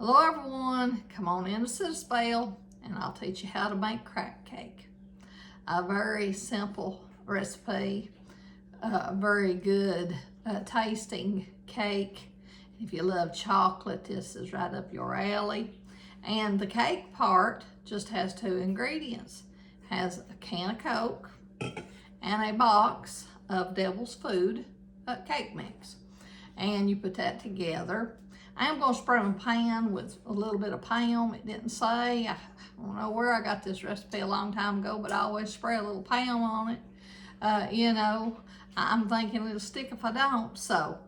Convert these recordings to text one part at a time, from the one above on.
Hello everyone, come on in to sit a spell and I'll teach you how to make crack cake. A very simple recipe, a very good tasting cake. If you love chocolate, this is right up your alley. And the cake part just has two ingredients. It has a can of Coke and a box of Devil's Food cake mix. And you put that together. I'm going to spray my pan with a little bit of Pam. It didn't say. I don't know where I got this recipe a long time ago, but I always spray a little Pam on it. You know, I'm thinking it'll stick if I don't. So,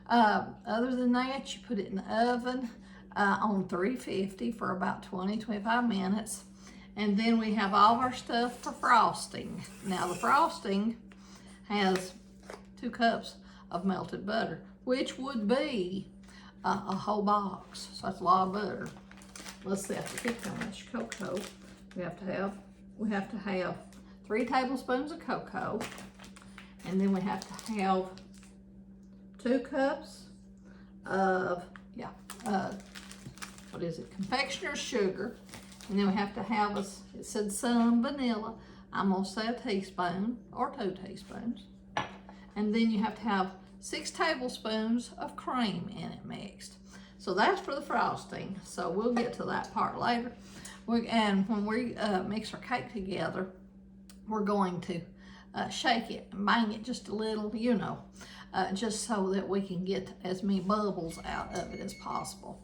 other than that, you put it in the oven on 350 for about 20-25 minutes. And then we have all of our stuff for frosting. Now, the frosting has 2 cups of melted butter, which would be a whole box, so that's a lot of butter. Let's see, I have to pick how much cocoa we have to have 3 tablespoons of cocoa, and then we have to have 2 cups of confectioner's sugar, and then we have to have it said some vanilla. I'm gonna say a teaspoon or 2 teaspoons, and then you have to have 6 tablespoons of cream in it mixed. So that's for the frosting. So we'll get to that part later. And when we mix our cake together, we're going to shake it and bang it just a little, you know, just so that we can get as many bubbles out of it as possible.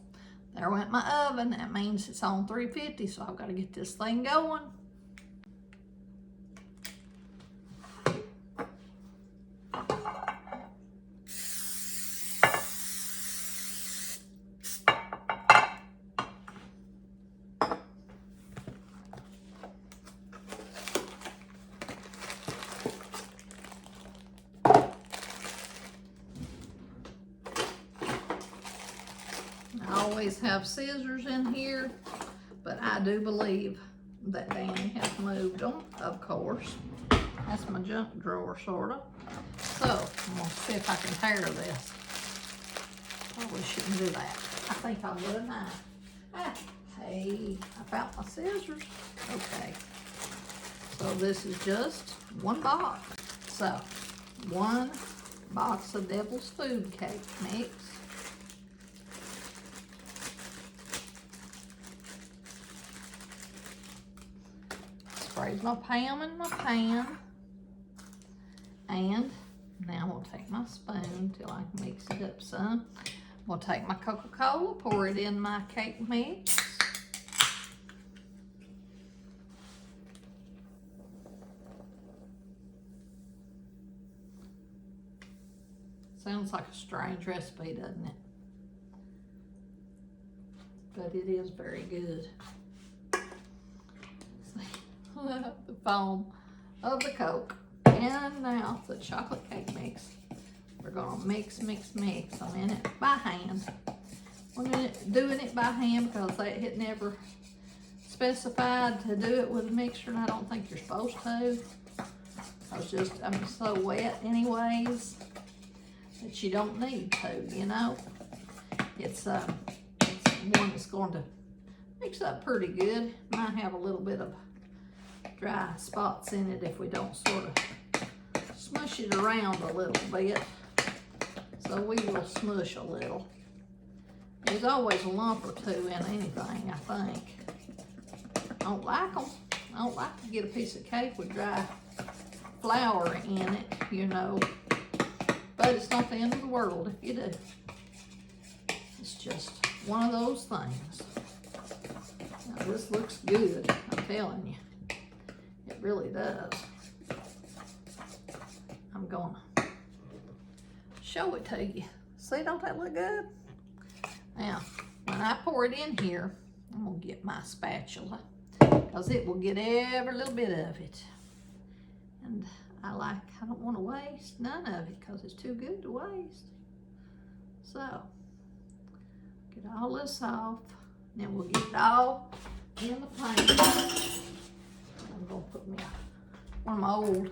There went my oven. That means it's on 350, so I've got to get this thing going. I always have scissors in here, but I do believe that Danny has moved them, of course. That's my junk drawer, sort of. So, I'm going to see if I can tear this. Probably shouldn't do that. I think I'll get a knife. Hey, I found my scissors. Okay. So, this is just 1 box. So, 1 box of Devil's Food cake mix. Sprays my Pam in my pan. And now we'll take my spoon till I can mix it up some. We'll take my Coca-Cola, pour it in my cake mix. Sounds like a strange recipe, doesn't it? But it is very good. The foam of the Coke, and now the chocolate cake mix. We're gonna mix them in it by hand. We're doing it by hand because it never specified to do it with a mixer, and I don't think you're supposed to. I'm so wet anyways that you don't need to, you know. It's one that's going to mix up pretty good. Might have a little bit of dry spots in it if we don't sort of smush it around a little bit. So we will smush a little. There's always a lump or 2 in anything, I think. I don't like them. I don't like to get a piece of cake with dry flour in it, you know. But it's not the end of the world if you do. It's just one of those things. Now this looks good, I'm telling you. It really does. I'm gonna show it to you. See, don't that look good? Now, when I pour it in here, I'm gonna get my spatula because it will get every little bit of it. And I don't want to waste none of it because it's too good to waste. So, get all this off, and then we'll get it all in the pan. I'm gonna put one of my old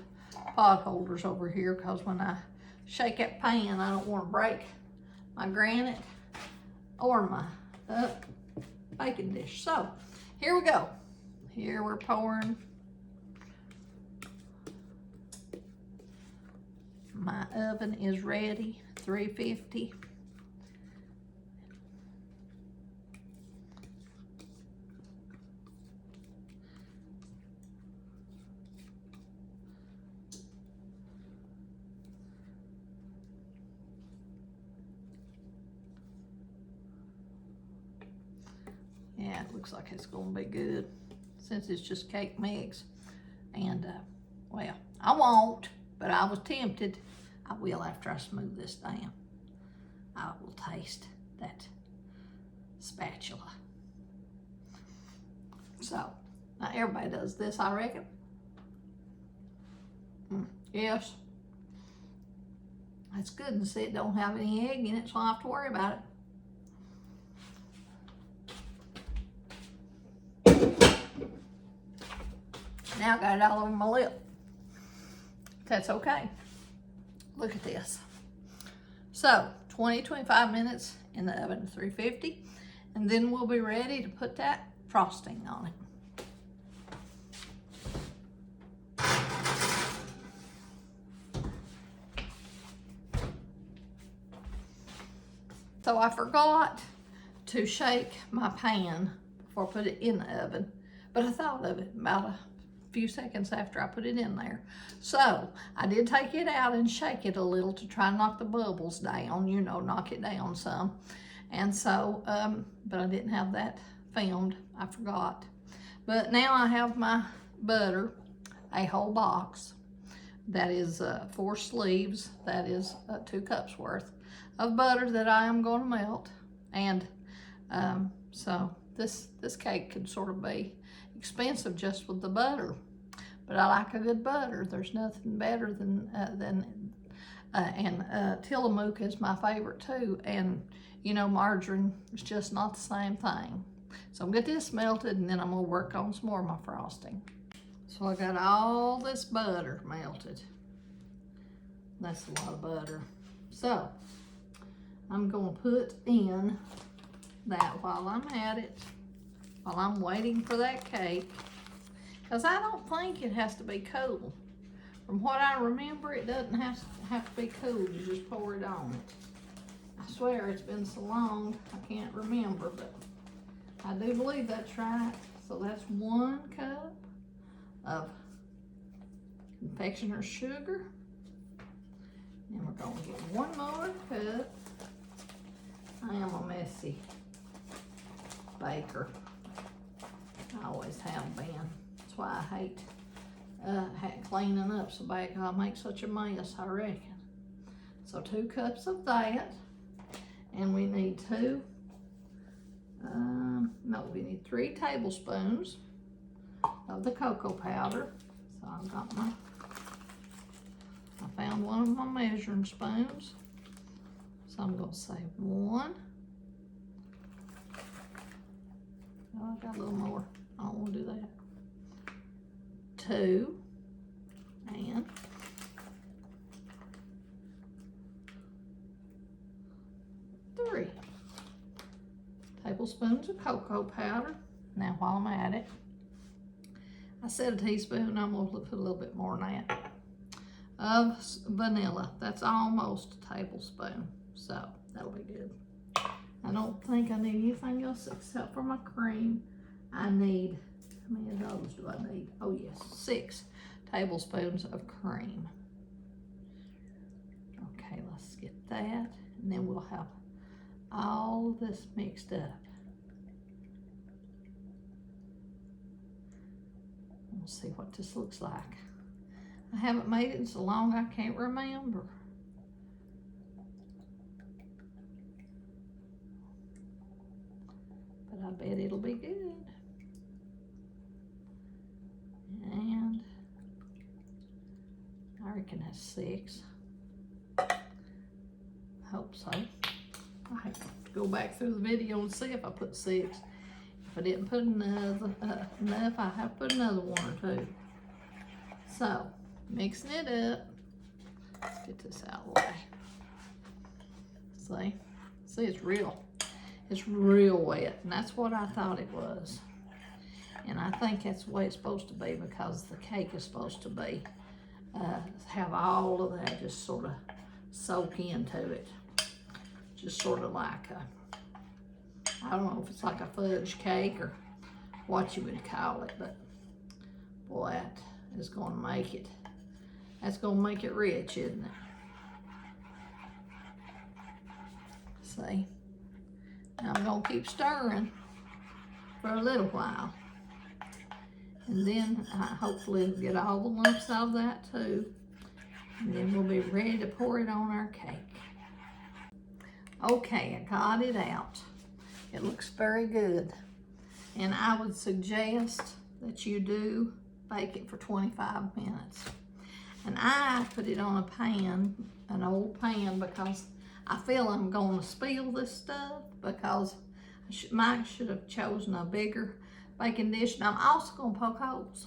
pot holders over here because when I shake that pan, I don't want to break my granite or my baking dish. So here we go. Here we're pouring my oven is ready, 350. Yeah, it looks like it's gonna be good since it's just cake mix. And well, I won't, but I was tempted. I will after I smooth this down. I will taste that spatula. So, now everybody does this, I reckon. Yes. That's good, and see, it don't have any egg in it, so I don't have to worry about it. Now I got it all over my lip. That's okay. Look at this. So 20-25 minutes in the oven at 350, and then we'll be ready to put that frosting on it. So I forgot to shake my pan before I put it in the oven, but I thought of it about a few seconds after I put it in there. So I did take it out and shake it a little to try and knock the bubbles down, you know, knock it down some. And so, but I didn't have that filmed, I forgot. But now I have my butter, a whole box. That is 4 sleeves, that is 2 cups worth of butter that I am going to melt. And so this cake could sort of be expensive just with the butter, but I like a good butter. There's nothing better than Tillamook is my favorite too, and you know, margarine is just not the same thing. So I'm gonna get this melted, and then I'm gonna work on some more of my frosting. So I got all this butter melted. That's a lot of butter. So I'm gonna put in that while I'm at it, while I'm waiting for that cake, because I don't think it has to be cool. From what I remember, it doesn't have to be cool. You just pour it on it. I swear it's been so long, I can't remember, but I do believe that's right. So that's 1 cup of confectioner's sugar. And we're gonna get 1 more cup. I am a messy baker. I always have been. That's why I hate cleaning up so bad, 'cause I make such a mess, I reckon. So 2 cups of that. And we need we need 3 tablespoons of the cocoa powder. So I've got I found one of my measuring spoons. So I'm gonna say 1. Oh, I got a little more. I don't want to do that. 2 and 3 tablespoons of cocoa powder. Now while I'm at it, I said a teaspoon, I'm gonna put a little bit more than that, of vanilla. That's almost a tablespoon, so that'll be good. I don't think I need anything else except for my cream. I need, how many of those do I need? Oh yes, 6 tablespoons of cream. Okay, let's get that, and then we'll have all this mixed up. We'll see what this looks like. I haven't made it in so long I can't remember. But I bet it'll be good. And I reckon that's 6. Hope so. I have to go back through the video and see if I put 6. If I didn't put enough, I have to put another 1 or 2. So, mixing it up. Let's get this out of the way. See, it's real. It's real wet, and that's what I thought it was. And I think that's the way it's supposed to be, because the cake is supposed to be, have all of that just sort of soak into it. Just sort of like I don't know if it's like a fudge cake or what you would call it, but boy, that is gonna make it, that's gonna make it rich, isn't it? See? Now I'm gonna keep stirring for a little while. And then hopefully get all the lumps out of that too. And then we'll be ready to pour it on our cake. Okay, I got it out. It looks very good. And I would suggest that you do bake it for 25 minutes. And I put it on a pan, an old pan, because I feel I'm gonna spill this stuff, because Mike should have chosen a bigger baking dish. And I'm also gonna poke holes.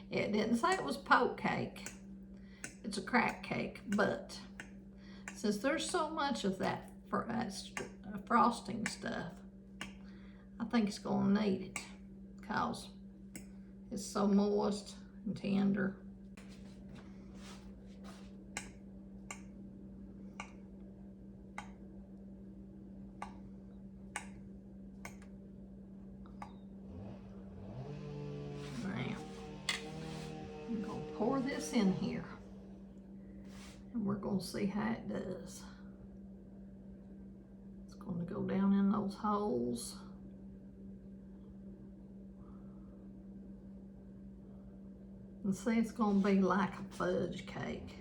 It didn't say it was poke cake. It's a crack cake, but since there's so much of that frosting stuff, I think it's gonna need it, because it's so moist and tender. Pour this in here, and we're going to see how it does. It's going to go down in those holes. And see, it's going to be like a fudge cake.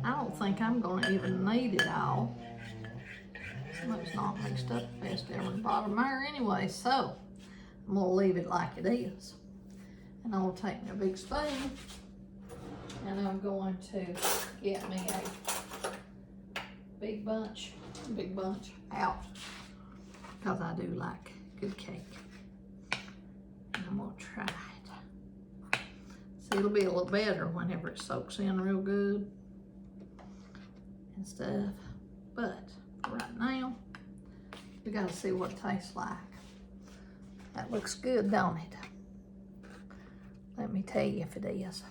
I don't think I'm going to even need it all. It's not mixed up best down the bottom there anyway, so I'm gonna leave it like it is. And I'm gonna take my big spoon, and I'm going to get me a big bunch out, because I do like good cake. And I'm gonna try it. See, it'll be a little better whenever it soaks in real good and stuff. But for right now, we gotta see what it tastes like. That looks good, don't it? Let me tell you if it is.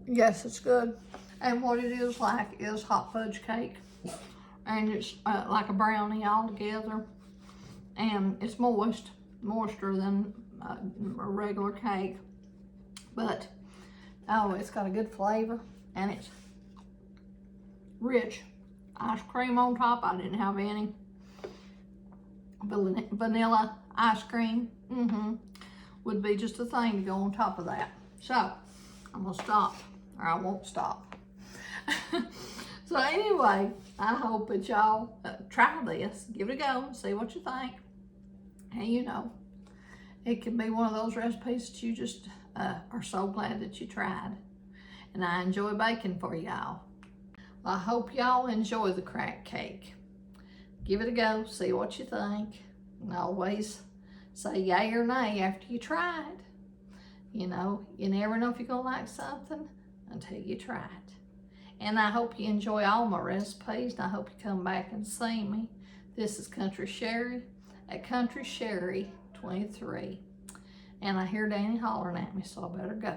Yes, it's good. And what it is like is hot fudge cake. And it's like a brownie all together. And it's moister than a regular cake. But, oh, it's got a good flavor, and it's rich. Ice cream on top. I didn't have any. Vanilla ice cream would be just a thing to go on top of that. So I'm gonna stop, or I won't stop. So anyway, I hope that y'all try this, give it a go, see what you think. And you know, it can be one of those recipes that you just are so glad that you tried. And I enjoy baking for y'all. I hope y'all enjoy the crack cake. Give it a go, see what you think. And always say yay or nay after you try it. You know, you never know if you're gonna like something until you try it. And I hope you enjoy all my recipes, and I hope you come back and see me. This is Country Sherry at Country Sherry 23. And I hear Danny hollering at me, so I better go.